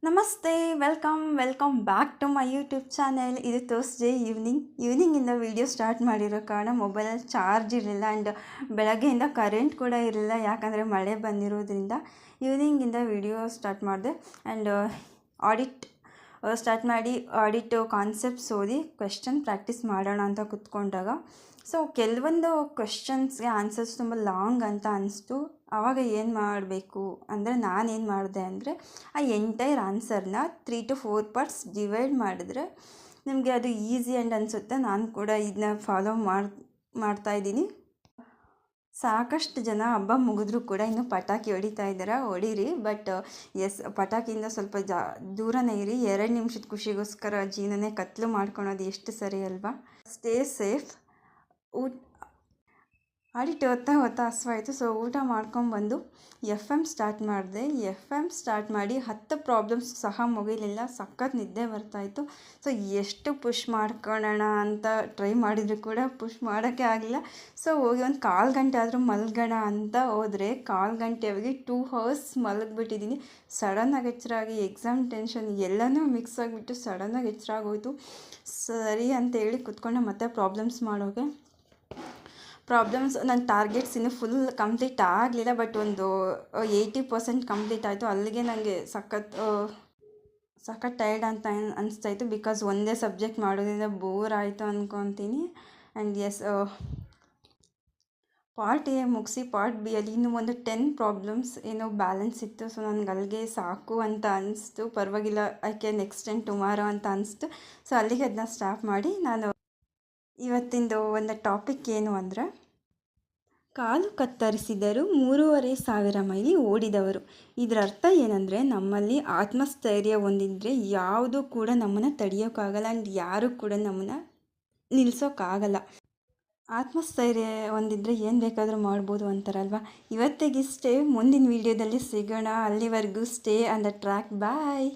ನಮಸ್ತೆ, welcome back to my YouTube channel. ಇದು Thursday ಈವ್ನಿಂಗಿಂದ ವೀಡಿಯೋ ಸ್ಟಾರ್ಟ್ ಮಾಡಿರೋ ಕಾರಣ ಮೊಬೈಲಲ್ಲಿ ಚಾರ್ಜ್ ಇರಲಿಲ್ಲ ಆ್ಯಂಡ್ ಬೆಳಗ್ಗೆಯಿಂದ ಕರೆಂಟ್ ಕೂಡ ಇರಲಿಲ್ಲ, ಯಾಕಂದರೆ ಮಳೆ ಬಂದಿರೋದ್ರಿಂದ. ಈವ್ನಿಂಗಿಂದ ವೀಡಿಯೋ ಸ್ಟಾರ್ಟ್ ಮಾಡಿದೆ ಆ್ಯಂಡ್ ಆಡಿಟ್ ಸ್ಟಾರ್ಟ್ ಮಾಡಿ ಆಡಿಟ್ ಕಾನ್ಸೆಪ್ಟ್ಸ್ ಓದಿ ಕ್ವೆಶ್ಚನ್ ಪ್ರಾಕ್ಟೀಸ್ ಮಾಡೋಣ ಅಂತ ಕೂತ್ಕೊಂಡಾಗ ಕೆಲವೊಂದು ಕ್ವೆಶ್ಚನ್ಸ್ಗೆ ಆನ್ಸರ್ಸ್ ತುಂಬ ಲಾಂಗ್ ಅಂತ ಅನಿಸ್ತು. ಆವಾಗ ಏನು ಮಾಡಬೇಕು ಅಂದರೆ ನಾನೇನು ಮಾಡಿದೆ ಅಂದರೆ ಆ ಎಂಟೈರ್ ಆನ್ಸರ್ನ 3 to 4 ಪಾರ್ಟ್ಸ್ ಡಿವೈಡ್ ಮಾಡಿದ್ರೆ ನಿಮಗೆ ಅದು ಈಸಿ ಆ್ಯಂಡ್ ಅನಿಸುತ್ತೆ. ನಾನು ಕೂಡ ಇದನ್ನ ಫಾಲೋ ಮಾಡ್ತಾಯಿದ್ದೀನಿ. ಸಾಕಷ್ಟು ಜನ ಹಬ್ಬ ಮುಗಿದ್ರೂ ಕೂಡ ಇನ್ನೂ ಪಟಾಕಿ ಹೊಡಿತಾ ಇದ್ದಾರೆ. ಹೊಡೀರಿ, ಬಟ್ ಪಟಾಕಿಯಿಂದ ಸ್ವಲ್ಪ ದೂರನೇ ಇರಿ. 2 ನಿಮಿಷದ ಖುಷಿಗೋಸ್ಕರ ಜೀವನನೇ ಕತ್ಲು ಮಾಡ್ಕೊಳೋದು ಎಷ್ಟು ಸರಿ ಅಲ್ವಾ? Stay safe. ಆಡಿಟ್ ಓದ್ತಾ ಹಸುವಾಯಿತು. ಊಟ ಮಾಡ್ಕೊಂಬಂದು FM ಸ್ಟಾರ್ಟ್ ಮಾಡಿದೆ. FM ಸ್ಟಾರ್ಟ್ ಮಾಡಿ 10 ಪ್ರಾಬ್ಲಮ್ಸ್ ಸಹ ಮುಗಿಲಿಲ್ಲ. ಸಖತ್ ನಿದ್ದೆ ಬರ್ತಾಯಿತ್ತು. ಎಷ್ಟು ಪುಷ್ ಮಾಡ್ಕೊಳ್ಳೋಣ ಅಂತ ಟ್ರೈ ಮಾಡಿದ್ರು ಕೂಡ ಪುಷ್ ಮಾಡೋಕ್ಕೆ ಆಗಲಿಲ್ಲ. ಹೋಗಿ ಒಂದು 1/4 ಗಂಟೆ ಆದರೂ ಮಲಗೋಣ ಅಂತ ಹೋದರೆ 1/4 ಗಂಟೆಯಾಗಿ 2 hours ಮಲಗಿಬಿಟ್ಟಿದ್ದೀನಿ. ಸಡನ್ನಾಗಿ ಎಚ್ಚರ ಆಗಿ ಎಕ್ಸಾಮ್ ಟೆನ್ಷನ್ ಎಲ್ಲನೂ ಮಿಕ್ಸ್ ಆಗಿಬಿಟ್ಟು ಸಡನ್ನಾಗಿ ಎಚ್ಚರ ಆಗೋಯ್ತು. ಸರಿ ಅಂತೇಳಿ ಕುತ್ಕೊಂಡೆ ಮತ್ತೆ ಪ್ರಾಬ್ಲಮ್ಸ್ ನನ್ನ ಟಾರ್ಗೆಟ್ಸ್ ಇನ್ನೂ ಫುಲ್ ಕಂಪ್ಲೀಟ್ ಆಗಲಿಲ್ಲ, ಬಟ್ ಒಂದು 80% ಕಂಪ್ಲೀಟ್ ಆಯಿತು. ಅಲ್ಲಿಗೆ ನನಗೆ ಸಖತ್ ಟೈರ್ಡ್ ಅಂತ ಅನಿಸ್ತಾಯಿತ್ತು. ಬಿಕಾಸ್ ಒಂದೇ ಸಬ್ಜೆಕ್ಟ್ ಮಾಡೋದ್ರಿಂದ ಬೋರ್ ಆಯಿತು ಅಂದ್ಕೊತೀನಿ. ಆ್ಯಂಡ್ ಪಾರ್ಟ್ ಎ ಮುಗಿಸಿ ಪಾರ್ಟ್ ಬಿ ಅಲ್ಲಿ ಇನ್ನೂ ಒಂದು 10 ಪ್ರಾಬ್ಲಮ್ಸ್ ಏನೋ ಬ್ಯಾಲೆನ್ಸ್ ಇತ್ತು. ನನಗೆ ಅಲ್ಲಿಗೆ ಸಾಕು ಅಂತ ಅನಿಸ್ತು. ಪರವಾಗಿಲ್ಲ, ಐ ಕ್ಯಾನ್ ಎಕ್ಸ್ಟೆಂಡ್ ಟುಮಾರೋ ಅಂತ ಅನಿಸ್ತು. ಅಲ್ಲಿಗೆ ಅದನ್ನ ಸ್ಟಾಪ್ ಮಾಡಿ ನಾನು ಇವತ್ತಿಂದು ಒಂದು ಟಾಪಿಕ್ ಏನು ಅಂದರೆ ಕಾಲು ಕತ್ತರಿಸಿದರು 3,500 ಮೈಲಿ ಓಡಿದವರು. ಇದರ ಅರ್ಥ ಏನಂದರೆ ನಮ್ಮಲ್ಲಿ ಆತ್ಮಸ್ಥೈರ್ಯ ಹೊಂದಿದ್ರೆ ಯಾವುದೂ ಕೂಡ ನಮ್ಮನ್ನು ತಡೆಯೋಕ್ಕಾಗಲ್ಲ ಆ್ಯಂಡ್ ಯಾರೂ ಕೂಡ ನಮ್ಮನ್ನು ನಿಲ್ಲಿಸೋಕ್ಕಾಗಲ್ಲ. ಆತ್ಮಸ್ಥೈರ್ಯ ಹೊಂದಿದ್ರೆ ಏನು ಬೇಕಾದರೂ ಮಾಡ್ಬೋದು ಅಂತಾರಲ್ವ. ಇವತ್ತಿಗಿಷ್ಟೇ, ಮುಂದಿನ ವೀಡಿಯೋದಲ್ಲಿ ಸಿಗೋಣ. ಅಲ್ಲಿವರೆಗೂ stay on the track. Bye.